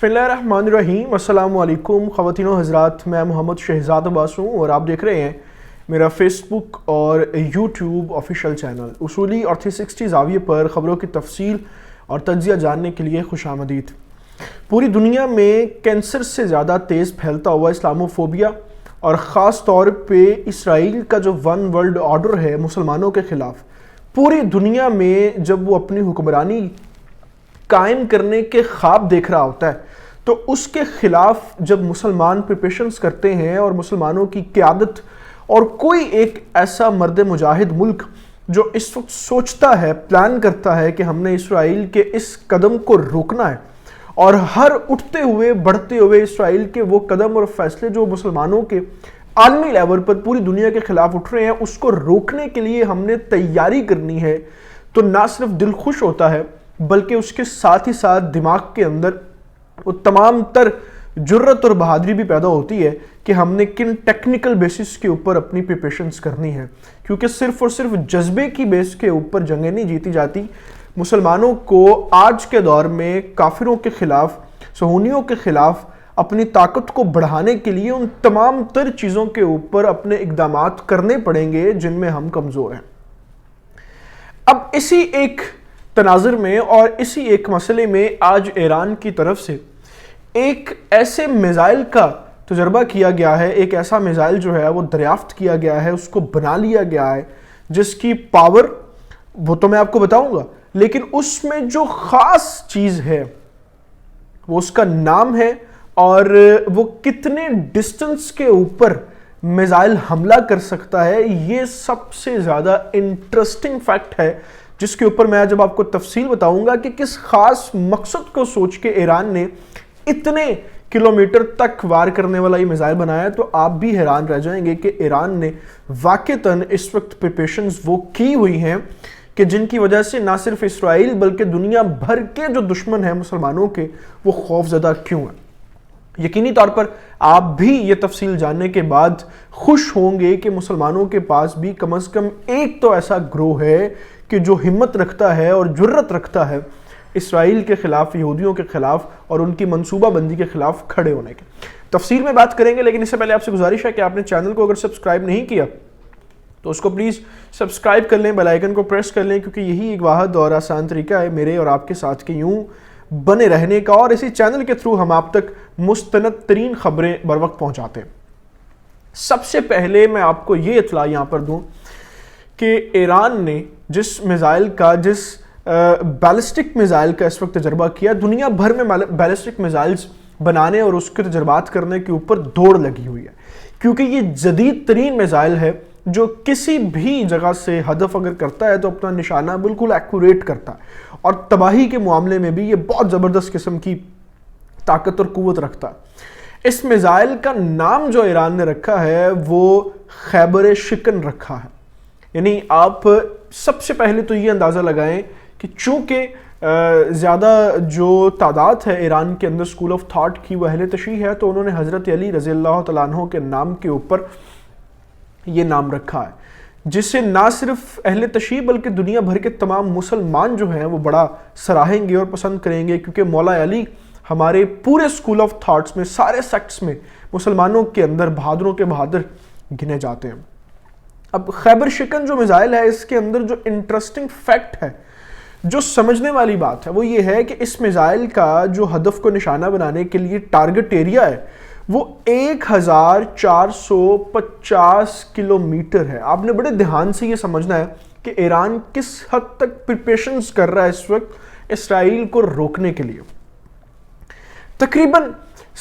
بسم اللہ الرحمن الرحیم۔ السلام علیکم خواتین و حضرات، میں محمد شہزاد عباس ہوں اور آپ دیکھ رہے ہیں میرا فیس بک اور یوٹیوب آفیشیل چینل اصولی اور 360 زاویے پر خبروں کی تفصیل اور تجزیہ جاننے کے لیے خوش آمدید۔ پوری دنیا میں کینسر سے زیادہ تیز پھیلتا ہوا اسلاموفوبیا اور خاص طور پہ اسرائیل کا جو ون ورلڈ آرڈر ہے مسلمانوں کے خلاف، پوری دنیا میں جب وہ اپنی حکمرانی قائم کرنے کے خواب دیکھ رہا ہوتا ہے تو اس کے خلاف جب مسلمان پریپریشنز کرتے ہیں اور مسلمانوں کی قیادت اور کوئی ایک ایسا مرد مجاہد ملک جو اس وقت سوچتا ہے، پلان کرتا ہے کہ ہم نے اسرائیل کے اس قدم کو روکنا ہے، اور ہر اٹھتے ہوئے بڑھتے ہوئے اسرائیل کے وہ قدم اور فیصلے جو مسلمانوں کے عالمی لیول پر پوری دنیا کے خلاف اٹھ رہے ہیں اس کو روکنے کے لیے ہم نے تیاری کرنی ہے، تو نہ صرف دل خوش ہوتا ہے بلکہ اس کے ساتھ ہی ساتھ دماغ کے اندر وہ تمام تر جرت اور بہادری بھی پیدا ہوتی ہے کہ ہم نے کن ٹیکنیکل بیسس کے اوپر اپنی پریپریشنز کرنی ہے، کیونکہ صرف اور صرف جذبے کی بیس کے اوپر جنگیں نہیں جیتی جاتی۔ مسلمانوں کو آج کے دور میں کافروں کے خلاف، صہیونیوں کے خلاف اپنی طاقت کو بڑھانے کے لیے ان تمام تر چیزوں کے اوپر اپنے اقدامات کرنے پڑیں گے جن میں ہم کمزور ہیں۔ اب اسی ایک تناظر میں اور اسی ایک مسئلے میں آج ایران کی طرف سے ایک ایسے میزائل کا تجربہ کیا گیا ہے، ایک ایسا میزائل جو ہے وہ دریافت کیا گیا ہے، اس کو بنا لیا گیا ہے جس کی پاور وہ تو میں آپ کو بتاؤں گا، لیکن اس میں جو خاص چیز ہے وہ اس کا نام ہے اور وہ کتنے ڈسٹنس کے اوپر میزائل حملہ کر سکتا ہے، یہ سب سے زیادہ انٹرسٹنگ فیکٹ ہے جس کے اوپر میں جب آپ کو تفصیل بتاؤں گا کہ کس خاص مقصد کو سوچ کے ایران نے اتنے کلومیٹر تک وار کرنے والا یہ میزائل بنایا، تو آپ بھی حیران رہ جائیں گے کہ ایران نے واقعتاً اس وقت پریپریشنز وہ کی ہوئی ہیں کہ جن کی وجہ سے نہ صرف اسرائیل بلکہ دنیا بھر کے جو دشمن ہیں مسلمانوں کے وہ خوف زدہ کیوں ہیں۔ یقینی طور پر آپ بھی یہ تفصیل جاننے کے بعد خوش ہوں گے کہ مسلمانوں کے پاس بھی کم از کم ایک تو ایسا گروہ ہے کہ جو ہمت رکھتا ہے اور جرت رکھتا ہے اسرائیل کے خلاف، یہودیوں کے خلاف اور ان کی منصوبہ بندی کے خلاف کھڑے ہونے کے۔ تفصیل میں بات کریں گے، لیکن اس سے پہلے آپ سے گزارش ہے کہ آپ نے چینل کو اگر سبسکرائب نہیں کیا تو اس کو پلیز سبسکرائب کر لیں، بیل آئیکن کو پریس کر لیں، کیونکہ یہی ایک واحد اور آسان طریقہ ہے میرے اور آپ کے ساتھ کے یوں بنے رہنے کا، اور اسی چینل کے تھرو ہم آپ تک مستند ترین خبریں بر وقت پہنچاتے ہیں۔ سب سے پہلے میں آپ کو یہ اطلاع یہاں پر دوں کہ ایران نے جس میزائل کا، جس بیلسٹک میزائل کا اس وقت تجربہ کیا، دنیا بھر میں بیلسٹک میزائلز بنانے اور اس کے تجربات کرنے کے اوپر دوڑ لگی ہوئی ہے، کیونکہ یہ جدید ترین میزائل ہے جو کسی بھی جگہ سے ہدف اگر کرتا ہے تو اپنا نشانہ بالکل ایکوریٹ کرتا ہے، اور تباہی کے معاملے میں بھی یہ بہت زبردست قسم کی طاقت اور قوت رکھتا ہے۔ اس میزائل کا نام جو ایران نے رکھا ہے وہ خیبر شکن رکھا ہے، یعنی آپ سب سے پہلے تو یہ اندازہ لگائیں کہ چونکہ زیادہ جو تعداد ہے ایران کے اندر اسکول آف تھاٹ کی وہ اہل تشیع ہے، تو انہوں نے حضرت علی رضی اللہ تعالیٰ عنہ کے نام کے اوپر یہ نام رکھا ہے، جسے نہ صرف اہل تشیع بلکہ دنیا بھر کے تمام مسلمان جو ہیں وہ بڑا سراہیں گے اور پسند کریں گے، کیونکہ مولا علی ہمارے پورے اسکول آف تھاٹس میں، سارے سیکٹس میں مسلمانوں کے اندر بہادروں کے بہادر گنے جاتے ہیں۔ اب خیبر شکن جو میزائل ہے، اس کے اندر جو انٹرسٹنگ فیکٹ ہے، جو سمجھنے والی بات ہے، وہ یہ ہے کہ اس میزائل کا جو ہدف کو نشانہ بنانے کے لیے ٹارگٹ ایریا ہے وہ 1450 کلومیٹر ہے۔ آپ نے بڑے دھیان سے یہ سمجھنا ہے کہ ایران کس حد تک پریپریشنز کر رہا ہے اس وقت اسرائیل کو روکنے کے لیے۔ تقریباً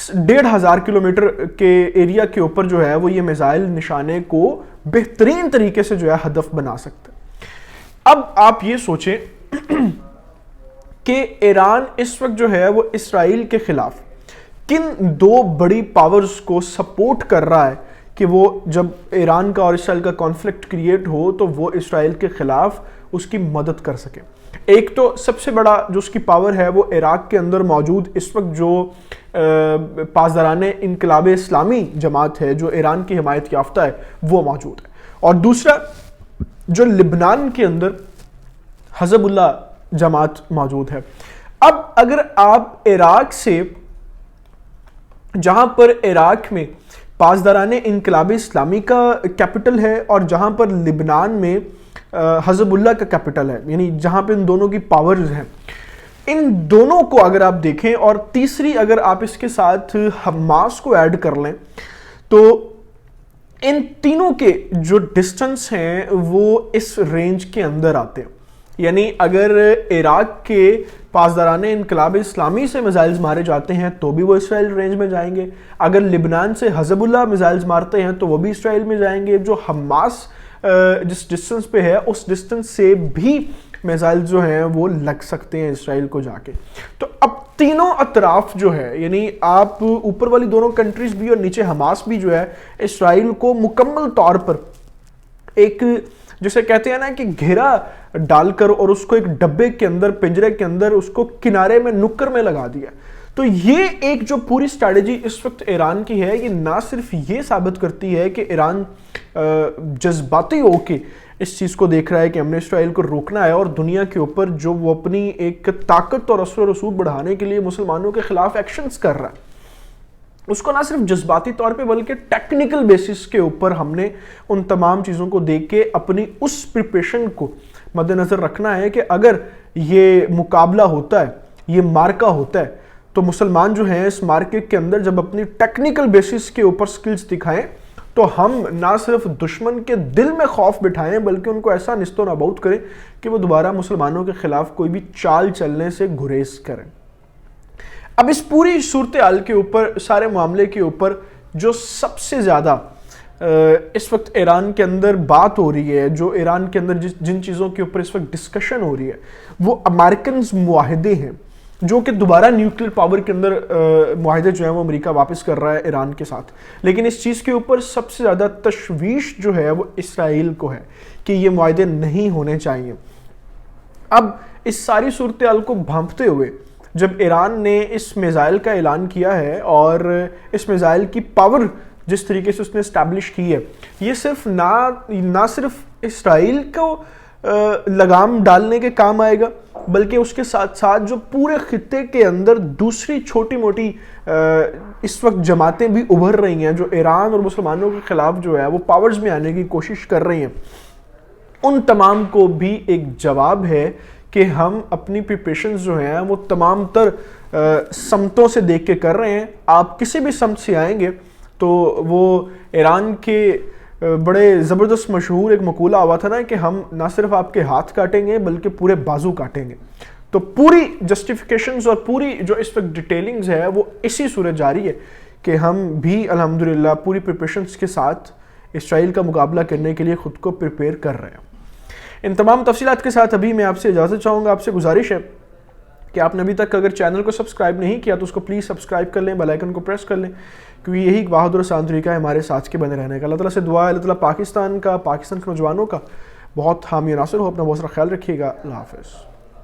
1500 کلومیٹر کے ایریا کے اوپر جو ہے وہ یہ میزائل نشانے کو بہترین طریقے سے جو ہے ہدف بنا سکتا ہے۔ اب آپ یہ سوچیں کہ ایران اس وقت جو ہے وہ اسرائیل کے خلاف کن دو بڑی پاورز کو سپورٹ کر رہا ہے کہ وہ جب ایران کا اور اسرائیل کا کانفلکٹ کریٹ ہو تو وہ اسرائیل کے خلاف اس کی مدد کر سکے۔ ایک تو سب سے بڑا جو اس کی پاور ہے وہ عراق کے اندر موجود اس وقت جو پاسداران انقلاب اسلامی جماعت ہے جو ایران کی حمایت یافتہ ہے وہ موجود ہے، اور دوسرا جو لبنان کے اندر حزب اللہ جماعت موجود ہے۔ اب اگر آپ عراق سے جہاں پر عراق میں پاسداران انقلاب اسلامی کا کیپٹل ہے اور جہاں پر لبنان میں حزب اللہ کا کیپٹل ہے، یعنی جہاں پہ ان دونوں کی پاورز ہیں. ان دونوں کو اگر آپ دیکھیں اور تیسری اگر آپ اس کے ساتھ حماس کو ایڈ کر لیں تو ان تینوں کے جو ڈسٹنس ہیں وہ اس رینج کے اندر آتے ہیں. یعنی اگر عراق کے پاسداران انقلاب اسلامی سے میزائلز مارے جاتے ہیں تو بھی وہ اسرائیل رینج میں جائیں گے، اگر لبنان سے حزب اللہ میزائلز مارتے ہیں تو وہ بھی اسرائیل میں جائیں گے، جو حماس جس ڈسٹنس پہ ہے اس ڈسٹنس سے بھی میزائل جو ہیں وہ لگ سکتے ہیں اسرائیل کو جا کے. تو اب تینوں اطراف جو ہے، یعنی آپ اوپر والی دونوں کنٹریز بھی اور نیچے حماس بھی جو ہے، اسرائیل کو مکمل طور پر ایک جسے کہتے ہیں نا کہ گھیرا ڈال کر اور اس کو ایک ڈبے کے اندر، پنجرے کے اندر اس کو کنارے میں نکر میں لگا دیا. تو یہ ایک جو پوری سٹریٹجی اس وقت ایران کی ہے، یہ نہ صرف یہ ثابت کرتی ہے کہ ایران جذباتی ہو کے اس چیز کو دیکھ رہا ہے کہ ہم نے اسرائیل کو روکنا ہے، اور دنیا کے اوپر جو وہ اپنی ایک طاقت اور اثر و رسوخ بڑھانے کے لیے مسلمانوں کے خلاف ایکشنز کر رہا ہے، اس کو نہ صرف جذباتی طور پہ بلکہ ٹیکنیکل بیسس کے اوپر ہم نے ان تمام چیزوں کو دیکھ کے اپنی اس پریپریشن کو مد نظر رکھنا ہے کہ اگر یہ مقابلہ ہوتا ہے، یہ مارکا ہوتا ہے، تو مسلمان جو ہیں اس مارکیٹ کے اندر جب اپنی ٹیکنیکل بیسس کے اوپر سکلز دکھائیں تو ہم نہ صرف دشمن کے دل میں خوف بٹھائیں بلکہ ان کو ایسا نست و نابود کریں کہ وہ دوبارہ مسلمانوں کے خلاف کوئی بھی چال چلنے سے گریز کریں. اب اس پوری صورتحال کے اوپر، سارے معاملے کے اوپر جو سب سے زیادہ اس وقت ایران کے اندر بات ہو رہی ہے، جو ایران کے اندر جن چیزوں کے اوپر اس وقت ڈسکشن ہو رہی ہے، وہ امریکنز معاہدے ہیں، جو کہ دوبارہ نیوکلیر پاور کے اندر معاہدے جو ہیں وہ امریکہ واپس کر رہا ہے ایران کے ساتھ. لیکن اس چیز کے اوپر سب سے زیادہ تشویش جو ہے وہ اسرائیل کو ہے کہ یہ معاہدے نہیں ہونے چاہیے. اب اس ساری صورتحال کو بھانپتے ہوئے جب ایران نے اس میزائل کا اعلان کیا ہے اور اس میزائل کی پاور جس طریقے سے اس نے اسٹیبلش کی ہے، یہ صرف نہ صرف اسرائیل کو لگام ڈالنے کے کام آئے گا بلکہ اس کے ساتھ ساتھ جو پورے خطے کے اندر دوسری چھوٹی موٹی اس وقت جماعتیں بھی ابھر رہی ہیں جو ایران اور مسلمانوں کے خلاف جو ہے وہ پاورز میں آنے کی کوشش کر رہی ہیں، ان تمام کو بھی ایک جواب ہے کہ ہم اپنی پریپریشنز جو ہیں وہ تمام تر سمتوں سے دیکھ کے کر رہے ہیں. آپ کسی بھی سمت سے آئیں گے تو وہ ایران کے بڑے زبردست مشہور ایک مقولہ ہوا تھا نا کہ ہم نہ صرف آپ کے ہاتھ کاٹیں گے بلکہ پورے بازو کاٹیں گے. تو پوری جسٹیفیکیشنز اور پوری جو اس وقت ڈیٹیلنگز ہے وہ اسی صورت جاری ہے کہ ہم بھی الحمدللہ پوری پریپریشنز کے ساتھ اسرائیل کا مقابلہ کرنے کے لیے خود کو پریپیئر کر رہے ہیں. ان تمام تفصیلات کے ساتھ ابھی میں آپ سے اجازت چاہوں گا. آپ سے گزارش ہے کہ آپ نے ابھی تک اگر چینل کو سبسکرائب نہیں کیا تو اس کو پلیز سبسکرائب کر لیں، بیل آئیکن کو پریس کر لیں، کیونکہ یہی ایک واحد اور آسان طریقہ ہے ہمارے ساتھ کے بنے رہنے کا. اللہ تعالیٰ سے دعا ہے اللہ تعالیٰ پاکستان کے نوجوانوں کا بہت حامی ناصر ہو. اپنا بہت سارا خیال رکھیے گا. اللہ حافظ.